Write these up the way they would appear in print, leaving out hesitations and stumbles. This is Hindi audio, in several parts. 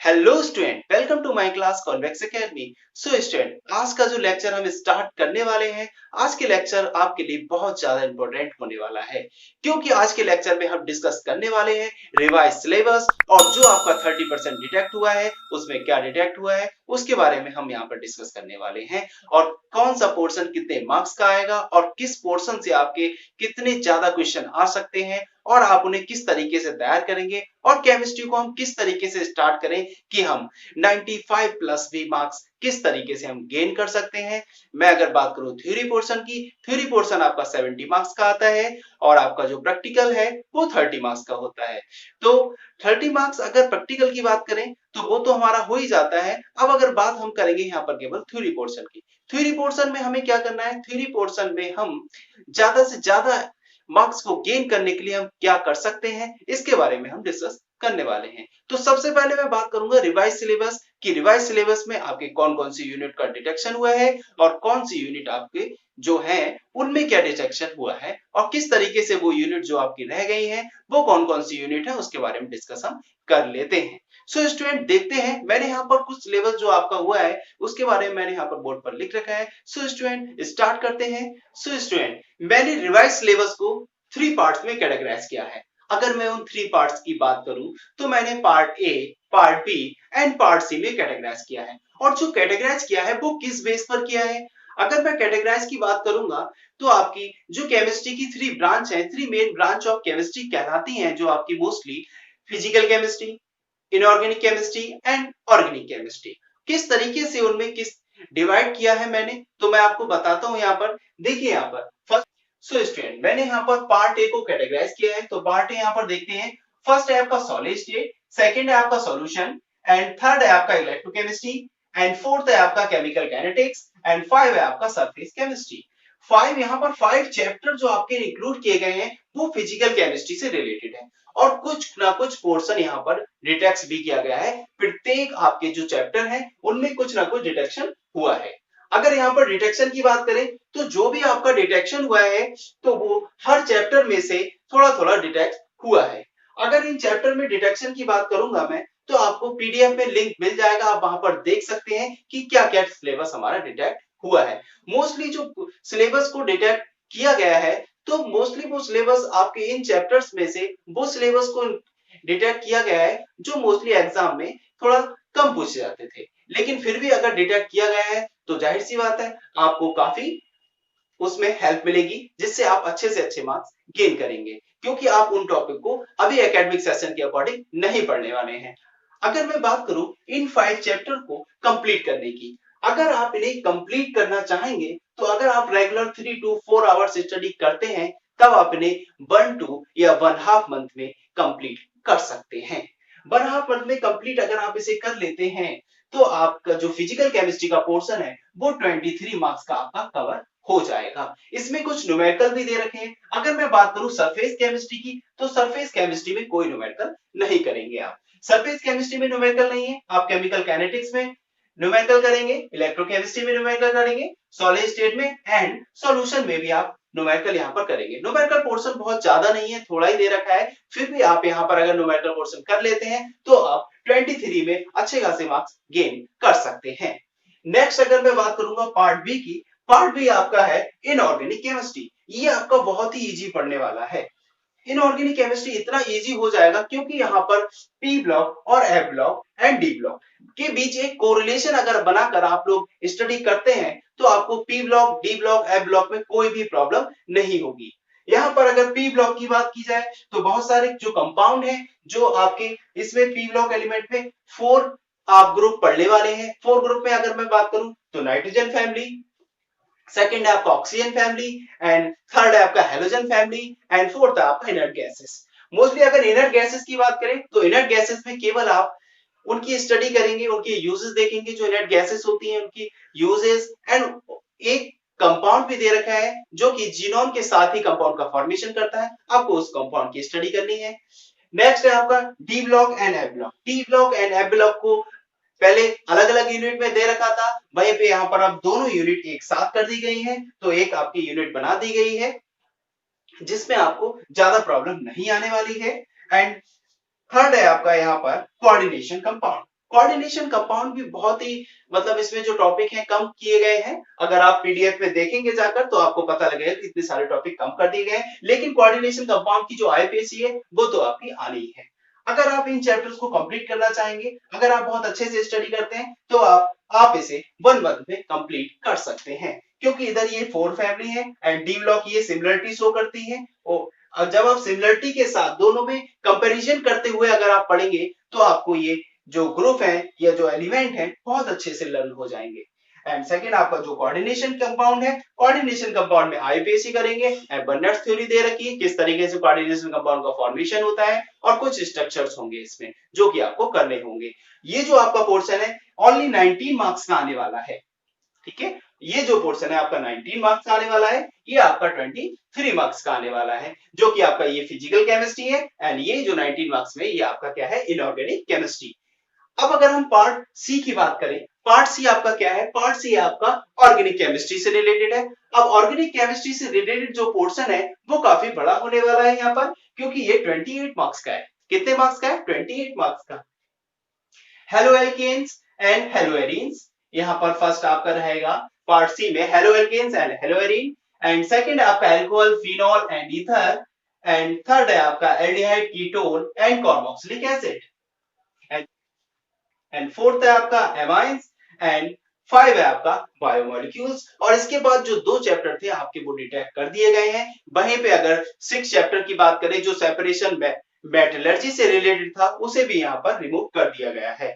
Hello student, welcome to my class Convex Academy. So student, आज का जो लेक्चर हम स्टार्ट करने वाले हैं, आज के लेक्चर आपके लिए बहुत ज्यादा इंपॉर्टेंट होने वाला है, क्योंकि आज के लेक्चर में हम डिस्कस करने वाले हैं रिवाइज सिलेबस और जो आपका 30% डिटेक्ट हुआ है उसमें क्या डिटेक्ट हुआ है उसके बारे में हम यहाँ पर डिस्कस करने वाले हैं। और कौन सा पोर्शन कितने मार्क्स का आएगा और किस पोर्शन से आपके कितने ज्यादा क्वेश्चन आ सकते हैं और आप उन्हें किस तरीके से तैयार करेंगे और केमिस्ट्री को हम किस तरीके से स्टार्ट करें कि हम 95 प्लस भी मार्क्स किस तरीके से हम गेन कर सकते हैं। मैं अगर बात करूं थ्योरी पोर्शन की, थ्योरी पोर्शन आपका 70 मार्क्स का आता है और आपका जो प्रैक्टिकल है वो 30 मार्क्स का होता है। तो 30 मार्क्स अगर प्रैक्टिकल की बात करें तो वो तो हमारा हो ही जाता है। अब अगर बात हम करेंगे यहाँ पर केवल थ्योरी पोर्शन की, थ्योरी पोर्शन में हमें क्या करना है, थ्योरी पोर्शन में हम ज्यादा से ज्यादा मार्क्स को गेन करने के लिए हम क्या कर सकते हैं इसके बारे में हम डिस्कस करने वाले हैं। तो सबसे पहले मैं बात करूंगा रिवाइज सिलेबस कि रिवाइज सिलेबस में आपके कौन कौन सी यूनिट का डिटेक्शन हुआ है और कौन सी यूनिट आपके जो है उनमें क्या डिटेक्शन हुआ है और किस तरीके से वो यूनिट जो आपकी रह गई है वो कौन कौन सी यूनिट है उसके बारे में डिस्कस हम कर लेते हैं। सो स्टूडेंट देखते हैं, मैंने यहाँ पर कुछ सिलेबस जो आपका हुआ है उसके बारे में मैंने यहाँ पर बोर्ड पर लिख रखा है। सो स्टूडेंट स्टार्ट करते हैं। सो स्टूडेंट, मैंने रिवाइज सिलेबस को 3 पार्ट्स में कैटेगराइज किया है। अगर मैं उन 3 पार्ट्स की बात करूं तो मैंने part A, part B and part C में कैटेगराइज किया है। और जो कैटेगराइज किया है वो किस बेस पर किया है, अगर मैं कैटेगराइज की बात करूंगा तो आपकी जो केमिस्ट्री की 3 ब्रांच है, 3 मेन ब्रांच ऑफ केमिस्ट्री कहलाती हैं, जो आपकी mostly physical chemistry, inorganic chemistry and organic chemistry. किस तरीके से उनमें किस डिवाइड किया है मैंने, तो मैं आपको बताता हूं। यहाँ पर देखिए, यहाँ पर फर्स्ट, सो स्टूडेंट मैंने यहाँ पर पार्ट ए को कैटेगराइज किया है। तो पार्ट ए यहाँ पर देखते हैं, फर्स्ट है आपका सॉलिड स्टेट, सेकंड है आपका सॉल्यूशन एंड थर्ड है आपका इलेक्ट्रोकेमिस्ट्री एंड फोर्थ है आपका केमिकल काइनेटिक्स एंड 5 है आपका सरफेस केमिस्ट्री। 5 यहाँ पर 5 चैप्टर जो आपके इंक्लूड किए गए हैं वो फिजिकल केमिस्ट्री से रिलेटेड है और कुछ ना कुछ पोर्शन यहाँ पर डिटेक्ट भी किया गया है। प्रत्येक आपके जो चैप्टर है उनमें कुछ ना कुछ डिटेक्शन हुआ है। अगर यहाँ पर डिटेक्शन की बात करें तो जो भी आपका डिटेक्शन हुआ है तो वो हर चैप्टर में से थोड़ा थोड़ा डिटेक्ट हुआ है। अगर इन चैप्टर में डिटेक्शन की बात करूंगा मैं तो आपको पीडीएफ में लिंक मिल जाएगा, आप वहां पर देख सकते हैं कि क्या क्या सिलेबस हमारा डिटेक्ट हुआ है। मोस्टली जो सिलेबस को डिटेक्ट किया गया है तो मोस्टली वो सिलेबस आपके इन चैप्टर्स में से वो सिलेबस को डिटेक्ट किया गया है जो मोस्टली एग्जाम में थोड़ा कम पूछे जाते थे, लेकिन फिर भी अगर डिटेक्ट किया गया है तो जाहिर सी बात है आपको काफी उसमें हेल्प मिलेगी जिससे आप अच्छे से अच्छे मार्क्स गेन करेंगे, क्योंकि आप उन टॉपिक को अभी एकेडमिक सेशन के अकॉर्डिंग नहीं पढ़ने वाले हैं। अगर मैं बात करूं इन 5 चैप्टर को कंप्लीट करने की, अगर आप इन्हें कंप्लीट करना चाहेंगे तो अगर आप रेगुलर 3 to 4 आवर्स स्टडी करते हैं तब आप इन्हें 1 to या 1.5 मंथ में कंप्लीट कर सकते हैं। 1.5 मंथ में कंप्लीट अगर आप इसे कर लेते हैं तो आपका जो फिजिकल केमिस्ट्री का पोर्शन है वो 23 मार्क्स का आपका कवर हो जाएगा। इसमें कुछ न्यूमेरिकल भी दे रखे हैं। अगर मैं बात करूं सरफेस केमिस्ट्री की तो सरफेस केमिस्ट्री में कोई न्यूमेरिकल नहीं करेंगे आप। सरफेस केमिस्ट्री में न्यूमेरिकल नहीं है, आप केमिकल काइनेटिक्स में न्यूमेरिकल करेंगे, इलेक्ट्रोकेमिस्ट्री में न्यूमेरिकल करेंगे, सॉलिड स्टेट में एंड सॉल्यूशन में भी आप न्यूमेरिकल यहाँ पर करेंगे। न्यूमेरिकल पोर्शन बहुत ज्यादा नहीं है, थोड़ा ही दे रखा है, फिर भी आप यहाँ पर अगर न्यूमेरिकल पोर्शन कर लेते हैं तो आप 23 में अच्छे खासे मार्क्स गेन कर सकते हैं। नेक्स्ट अगर मैं बात करूंगा पार्ट बी की, पार्ट बी आपका है इनऑर्गेनिक केमिस्ट्री। ये आपका बहुत ही इजी पढ़ने वाला है। इनऑर्गेनिक केमिस्ट्री इतना इजी हो जाएगा क्योंकि यहाँ पर पी ब्लॉक और F block and D block के बीच एक कोरिलेशन अगर बनाकर आप लोग स्टडी करते हैं तो आपको P block, D block, F block में कोई भी प्रॉब्लम नहीं होगी। यहाँ पर अगर पी ब्लॉक की बात की जाए तो बहुत सारे जो कंपाउंड है जो आपके इसमें पी ब्लॉक एलिमेंट में 4 आप ग्रुप पढ़ने वाले हैं। 4 ग्रुप में अगर मैं बात करूं तो नाइट्रोजन फैमिली, सेकंड है आपका ऑक्सीजन फैमिली एंड थर्ड है आपका हेलोजन फैमिली एंड फोर्थ है आपका इनर्ट गैसेस। मोस्टली अगर इनर्ट गैसेस की बात करें तो इनर्ट गैसेस में केवल आप उनकी स्टडी करेंगे, उनकी यूजेस देखेंगे, जो इनर्ट गैसेस होती हैं उनकी यूजेस एंड एक कंपाउंड भी दे रखा है जो कि जीनोम के साथ ही कंपाउंड का फॉर्मेशन करता है, आपको उस कंपाउंड की स्टडी करनी है। नेक्स्ट है आपका D block and F block. D block and F block को पहले अलग अलग यूनिट में दे रखा था, वहीं पे यहाँ पर अब दोनों यूनिट एक साथ कर दी गई है तो एक आपकी यूनिट बना दी गई है जिसमें आपको ज्यादा प्रॉब्लम नहीं आने वाली है। एंड थर्ड है आपका यहाँ पर कोऑर्डिनेशन कंपाउंड। कोऑर्डिनेशन कंपाउंड भी बहुत ही मतलब इसमें जो टॉपिक हैं कम किए गए हैं। अगर आप पीडीएफ में देखेंगे जाकर तो आपको पता लगेगा कि इतने सारे टॉपिक कम कर दिए गए हैं, लेकिन कोऑर्डिनेशन कंपाउंड की जो आईपीएसी है वो तो आपकी आनी ही है। अगर आप इन चैप्टर्स को कंप्लीट करना चाहेंगे, अगर आप बहुत अच्छे से स्टडी करते हैं तो आप इसे 1 मंथ में कंप्लीट कर सकते हैं, क्योंकि इधर ये 4 फैमिली है एंड डी ब्लॉक ये सिमिलरिटी शो करती है। और जब आप सिमिलरिटी के साथ दोनों में कंपैरिजन करते हुए अगर आप पढ़ेंगे तो आपको ये जो ग्रुप है या जो एलिमेंट है बहुत अच्छे से लर्न हो जाएंगे। एंड सेकंड आपका जो कोऑर्डिनेशन कंपाउंड है, कोऑर्डिनेशन कंपाउंड में आईपीएसी करेंगे एंड बर्नर्स थ्योरी दे रखी है किस तरीके से कोऑर्डिनेशन कंपाउंड का फॉर्मेशन होता है और कुछ स्ट्रक्चर्स होंगे इसमें जो कि आपको करने होंगे। ये जो आपका पोर्शन है ओनली 19 मार्क्स का आने वाला है, ठीक है। ये जो पोर्शन है आपका 19 मार्क्स का आने वाला है, ये आपका 23 मार्क्स का आने वाला है, जो कि आपका ये फिजिकल केमिस्ट्री है एंड ये जो 19 मार्क्स में ये आपका क्या है, इनऑर्गेनिक केमिस्ट्री। अब अगर हम पार्ट सी की बात करें, पार्ट सी आपका क्या है, पार्ट सी आपका ऑर्गेनिक केमिस्ट्री से रिलेटेड है। अब ऑर्गेनिक केमिस्ट्री से रिलेटेड जो पोर्शन है वो काफी बड़ा होने वाला है यहाँ पर, क्योंकि ये 28 मार्क्स का है। कितने मार्क्स का है? 28 मार्क्स का। Halo alkanes and halo arenes, यहाँ पर फर्स्ट आपका रहेगा पार्ट सी में halo alkanes and halo arene, and second आपका alcohol, phenol and ether, and third है आपका aldehyde, ketone and carboxylic acid, and fourth है आपका एमाइंस, एंड 5 है आपका बायोमोलिक्यूल्स। और इसके बाद जो 2 चैप्टर थे आपके वो डिटेक्ट कर दिए गए हैं। वहीं पे अगर 6 चैप्टर की बात करें जो सेपरेशन मेटलर्जी से रिलेटेड था उसे भी यहाँ पर रिमूव कर दिया गया है।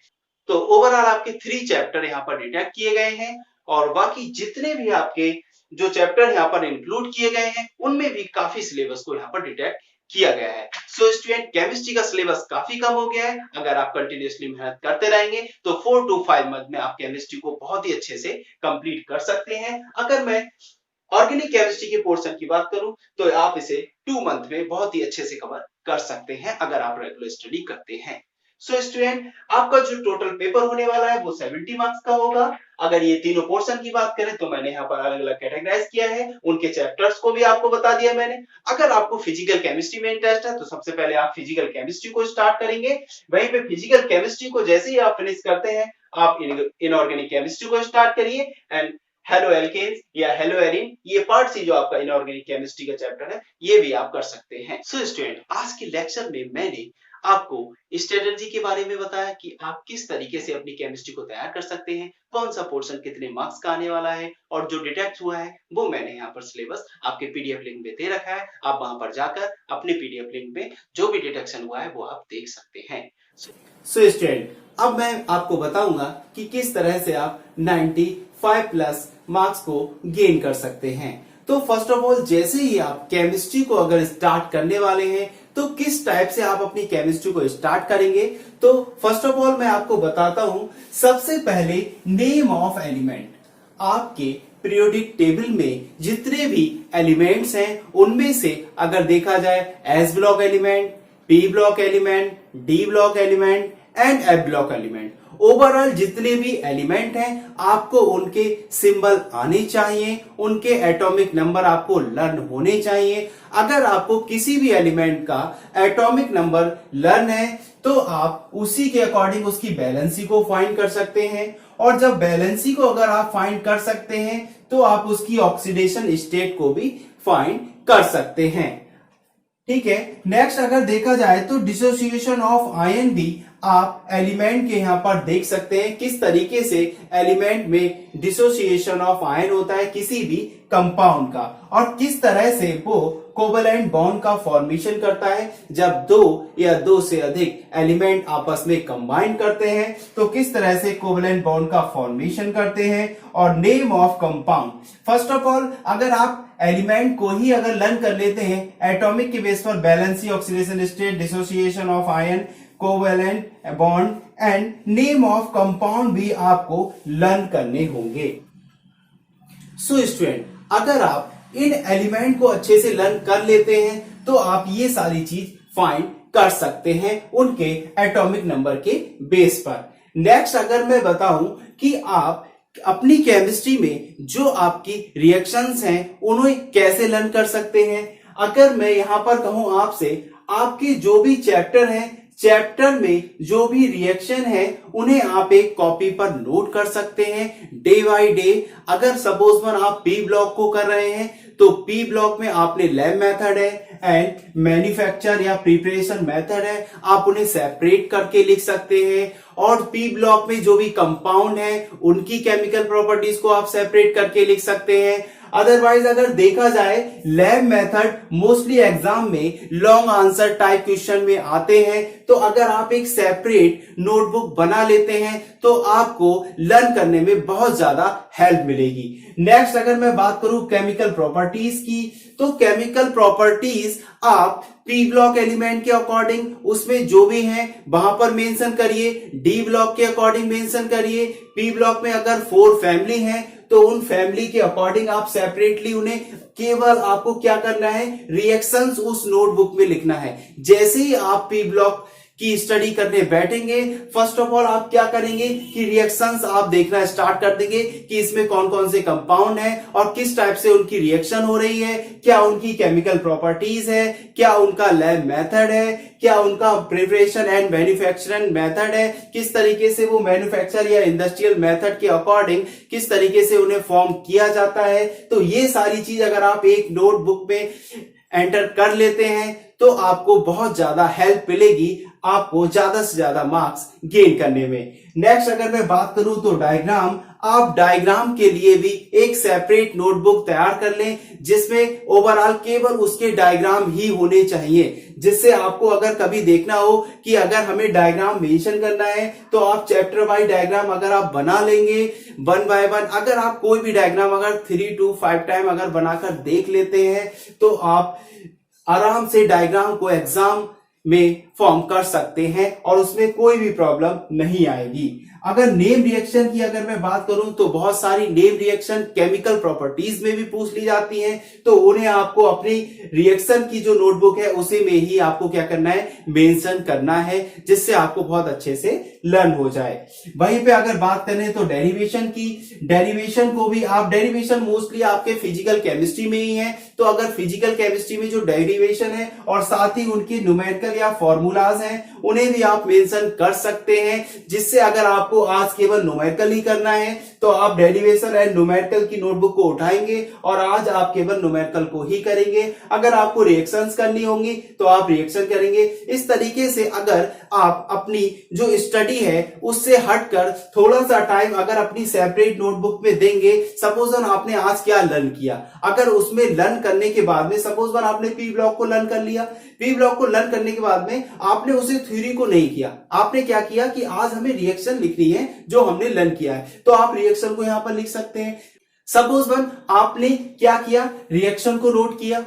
तो ओवरऑल आपके 3 चैप्टर यहाँ पर डिटेक्ट किए गए हैं और बाकी जितने भी आपके जो चैप्टर यहाँ पर इंक्लूड किए गए हैं उनमें भी काफी सिलेबस को यहाँ पर डिटेक्ट किया गया है। सो स्टूडेंट, केमिस्ट्री का सिलेबस काफी कम हो गया है। अगर आप कंटिन्यूअसली मेहनत करते रहेंगे तो 4 to 5 मंथ में आप केमिस्ट्री को बहुत ही अच्छे से कंप्लीट कर सकते हैं। अगर मैं ऑर्गेनिक केमिस्ट्री के पोर्शन की बात करूं तो आप इसे 2 मंथ में बहुत ही अच्छे से कवर कर सकते हैं अगर आप रेगुलर स्टडी करते हैं। सो स्टूडेंट, आपका जो टोटल पेपर होने वाला है वो 70 मार्क्स का होगा। अगर ये तीनों पोर्शन की बात करें तो मैंने यहाँ पर अलग अलग कैटेगराइज किया है, उनके चैप्टर्स को भी आपको बता दिया मैंने। अगर आपको फिजिकल केमिस्ट्री में इंटरेस्ट है तो सबसे पहले आप फिजिकल केमिस्ट्री को स्टार्ट करेंगे। वहीं पे फिजिकल केमिस्ट्री को जैसे ही आप फिनिश करते हैं आप इनऑर्गेनिक केमिस्ट्री को स्टार्ट करिए एंड हेलो एल्केन्स या हेलो एरीन, ये पार्ट सी जो आपका इनऑर्गेनिक केमिस्ट्री का चैप्टर है ये भी आप कर सकते हैं। सो स्टूडेंट, आज के लेक्चर में मैंने आपको स्ट्रेटजी के बारे में बताया कि आप किस तरीके से अपनी केमिस्ट्री को तैयार कर सकते हैं, कौन सा पोर्शन कितने मार्क्स का आने वाला है, और जो डिटेक्ट हुआ है वो मैंने यहाँ पर सिलेबस आपके पीडीएफ लिंक में दे रखा है। आप वहां पर जाकर अपने पीडीएफ लिंक में जो भी डिटेक्शन हुआ है वो आप देख सकते हैं। सो स्टूडेंट, अब मैं आपको बताऊंगा कि किस तरह से आप 95 प्लस मार्क्स को गेन कर सकते हैं। तो फर्स्ट ऑफ ऑल, जैसे ही आप केमिस्ट्री को अगर स्टार्ट करने वाले हैं तो किस टाइप से आप अपनी केमिस्ट्री को स्टार्ट करेंगे, तो फर्स्ट ऑफ ऑल मैं आपको बताता हूं। सबसे पहले नेम ऑफ एलिमेंट, आपके पीरियोडिक टेबल में जितने भी एलिमेंट्स हैं उनमें से अगर देखा जाए S block element, P block element, D block element and F block element, overall जितने भी एलिमेंट हैं आपको उनके सिंबल आने चाहिए, उनके एटॉमिक नंबर आपको लर्न होने चाहिए। अगर आपको किसी भी एलिमेंट का एटॉमिक नंबर लर्न है तो आप उसी के अकॉर्डिंग उसकी वैलेंसी को फाइंड कर सकते हैं, और जब वैलेंसी को अगर आप फाइंड कर सकते हैं तो आप उसकी ऑक्सीडेशन स्टेट को भी फाइंड कर सकते हैं। ठीक है, नेक्स्ट अगर देखा जाए तो डिसोसिएशन ऑफ आयन भी आप एलिमेंट के यहां पर देख सकते हैं, किस तरीके से एलिमेंट में डिसोसिएशन ऑफ आयन होता है किसी भी कंपाउंड का, और किस तरह से वो कोवेलेंट बॉन्ड का फॉर्मेशन करता है। जब 2 या 2 से अधिक एलिमेंट आपस में कंबाइन करते हैं तो किस तरह से कोवेलेंट बॉन्ड का फॉर्मेशन करते हैं, और name of compound. First of all, अगर आप एलिमेंट को ही अगर लर्न कर लेते हैं एटॉमिक के बेस पर, valency, oxidation state, dissociation of ion, covalent bond and name of compound भी आपको लर्न करने होंगे। सो स्टूडेंट, अगर आप इन एलिमेंट को अच्छे से लर्न कर लेते हैं तो आप ये सारी चीज फाइंड कर सकते हैं उनके एटॉमिक नंबर के बेस पर। नेक्स्ट अगर मैं बताऊं कि आप अपनी केमिस्ट्री में जो आपकी रिएक्शंस हैं उन्हें कैसे लर्न कर सकते हैं। अगर मैं यहां पर कहूं आपसे, आपके जो भी चैप्टर हैं चैप्टर में जो भी रिएक्शन है उन्हें आप एक कॉपी पर नोट कर सकते हैं डे बाय डे। अगर सपोज वन आप पी ब्लॉक को कर रहे हैं तो पी ब्लॉक में आपने लैब मेथड है एंड मैन्युफैक्चर या प्रिपरेशन मेथड है, आप उन्हें सेपरेट करके लिख सकते हैं। और पी ब्लॉक में जो भी कंपाउंड है उनकी केमिकल प्रॉपर्टीज को आप सेपरेट करके लिख सकते हैं। अदरवाइज अगर देखा जाए लैब मेथड मोस्टली एग्जाम में लॉन्ग आंसर टाइप क्वेश्चन में आते हैं, तो अगर आप एक सेपरेट नोटबुक बना लेते हैं तो आपको लर्न करने में बहुत ज्यादा हेल्प मिलेगी। नेक्स्ट अगर मैं बात करूं केमिकल प्रॉपर्टीज की, तो केमिकल प्रॉपर्टीज आप पी ब्लॉक एलिमेंट के अकॉर्डिंग उसमें जो भी है वहां पर मेंशन करिए, डी ब्लॉक के अकॉर्डिंग मेंशन करिए। पी ब्लॉक में अगर 4 फैमिली है तो उन फैमिली के अकॉर्डिंग आप सेपरेटली उन्हें, केवल आपको क्या करना है, रिएक्शंस उस नोटबुक में लिखना है। जैसे ही आप पी ब्लॉक की स्टडी करने बैठेंगे, फर्स्ट ऑफ ऑल आप क्या करेंगे कि रिएक्शंस आप देखना स्टार्ट कर देंगे कि इसमें कौन कौन से कंपाउंड है और किस टाइप से उनकी रिएक्शन हो रही है, क्या उनकी केमिकल प्रॉपर्टीज है, क्या उनका लैब मेथड है, क्या उनका प्रिपरेशन एंड मैन्युफैक्चरिंग मेथड है, किस तरीके से वो मैन्युफैक्चर या इंडस्ट्रियल मेथड के अकॉर्डिंग किस तरीके से उन्हें फॉर्म किया जाता है। तो ये सारी चीज अगर आप एक नोटबुक में एंटर कर लेते हैं तो आपको बहुत ज्यादा हेल्प मिलेगी, आपको ज्यादा से ज्यादा मार्क्स गेन करने में। नेक्स्ट अगर मैं बात करूं तो डायग्राम, आप डायग्राम के लिए भी एक सेपरेट नोटबुक तैयार कर लें जिसमें ओवरऑल केवल उसके डायग्राम ही होने चाहिए, जिससे आपको अगर कभी देखना हो कि अगर हमें डायग्राम मेंशन करना है तो आप चैप्टर वाइज डायग्राम अगर आप बना लेंगे 1 बाय 1, अगर आप कोई भी डायग्राम अगर 3 to 5 टाइम अगर बनाकर देख लेते हैं तो आप आराम से डायग्राम को एग्जाम में फॉर्म कर सकते हैं और उसमें कोई भी प्रॉब्लम नहीं आएगी। अगर नेम रिएक्शन की अगर मैं बात करूं तो बहुत सारी नेम रिएक्शन केमिकल प्रॉपर्टीज में भी पूछ ली जाती हैं, तो उन्हें आपको अपनी रिएक्शन की जो नोटबुक है उसी में ही आपको क्या करना है, मेंशन करना है, जिससे आपको बहुत अच्छे से लर्न हो जाए। वहीं पे अगर बात करें तो डेरिवेशन की, डेरिवेशन को भी आप, डेरिवेशन मोस्टली आपके फिजिकल केमिस्ट्री में ही है, तो अगर फिजिकल केमिस्ट्री में जो डेरिवेशन है और साथ ही उनकी न्यूमेरिकल या फॉर्मूलाज हैं उन्हें भी आप मेंशन कर सकते हैं, जिससे अगर आपको आज केवल न्यूमेरिकल ही करना है तो आप डेरिवेशन एंड न्यूमेरिकल की नोटबुक को उठाएंगे और आज आप केवल न्यूमेरिकल को ही करेंगे। अगर आपको रिएक्शंस करनी होंगी तो आप रिएक्शन करेंगे। इस तरीके से अगर आप अपनी जो स्टडी है उससे हटकर थोड़ा सा टाइम अगर अपनी सेपरेट नोटबुक में देंगे, सपोज आपने आज क्या लर्न किया, अगर उसमें लर्न करने के बाद में सपोज आपने पी ब्लॉक को लर्न कर लिया, पी ब्लॉक को लर्न करने के बाद में आपने उसे थ्योरी को नहीं किया, आपने क्या किया कि आज हमें रिएक्शन लिखनी है जो हमने लर्न किया है, तो आप रिएक्शन को यहां पर लिख सकते हैं। सपोज आपने क्या किया, रिएक्शन को नोट किया,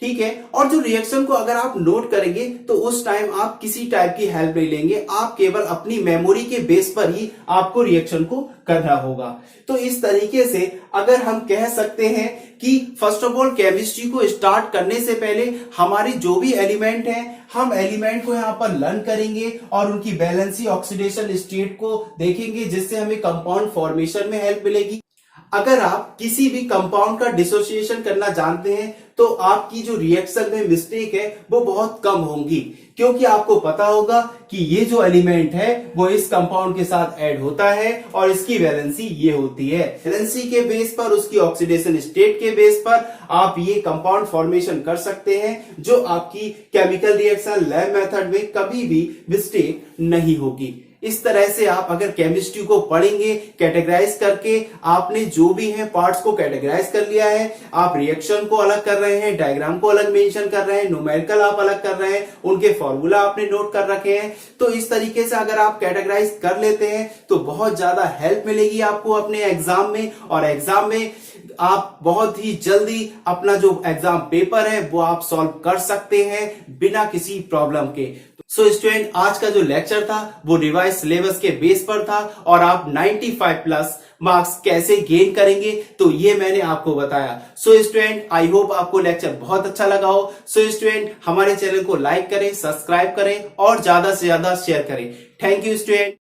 ठीक है, और जो रिएक्शन को अगर आप नोट करेंगे तो उस टाइम आप किसी टाइप की हेल्प नहीं लेंगे, आप केवल अपनी मेमोरी के बेस पर ही आपको रिएक्शन को करना होगा। तो इस तरीके से अगर हम कह सकते हैं कि फर्स्ट ऑफ ऑल केमिस्ट्री को स्टार्ट करने से पहले हमारी जो भी एलिमेंट है हम एलिमेंट को यहाँ पर लर्न करेंगे और उनकी बैलेंसी ऑक्सीडेशन स्टेट को देखेंगे, जिससे हमें कंपाउंड फॉर्मेशन में हेल्प मिलेगी। अगर आप किसी भी कंपाउंड का डिसोसिएशन करना जानते हैं तो आपकी जो रिएक्शन में मिस्टेक है वो बहुत कम होंगी, क्योंकि आपको पता होगा कि ये जो एलिमेंट है वो इस कंपाउंड के साथ ऐड होता है और इसकी वैलेंसी ये होती है। वैलेंसी के बेस पर, उसकी ऑक्सीडेशन स्टेट के बेस पर आप ये कंपाउंड फॉर्मेशन कर सकते हैं, जो आपकी केमिकल रिएक्शन लैब मेथड में कभी भी मिस्टेक नहीं होगी। इस तरह से आप अगर केमिस्ट्री को पढ़ेंगे कैटेगराइज करके, आपने जो भी है पार्ट्स को कैटेगराइज कर लिया है, आप रिएक्शन को अलग कर रहे हैं, डायग्राम को अलग मेंशन कर रहे हैं, न्यूमेरिकल आप अलग कर रहे हैं, उनके फॉर्मूला आपने नोट कर रखे हैं, तो इस तरीके से अगर आप कैटेगराइज कर लेते हैं तो बहुत ज्यादा हेल्प मिलेगी आपको अपने एग्जाम में, और एग्जाम में आप बहुत ही जल्दी अपना जो एग्जाम पेपर है वो आप सॉल्व कर सकते हैं बिना किसी प्रॉब्लम के। सो स्टूडेंट, आज का जो लेक्चर था वो रिवाइज सिलेबस के बेस पर था और आप 95 प्लस मार्क्स कैसे गेन करेंगे तो ये मैंने आपको बताया। सो स्टूडेंट, आई होप आपको लेक्चर बहुत अच्छा लगा हो। सो स्टूडेंट, हमारे चैनल को लाइक करें, सब्सक्राइब करें और ज्यादा से ज्यादा शेयर करें। Thank you student.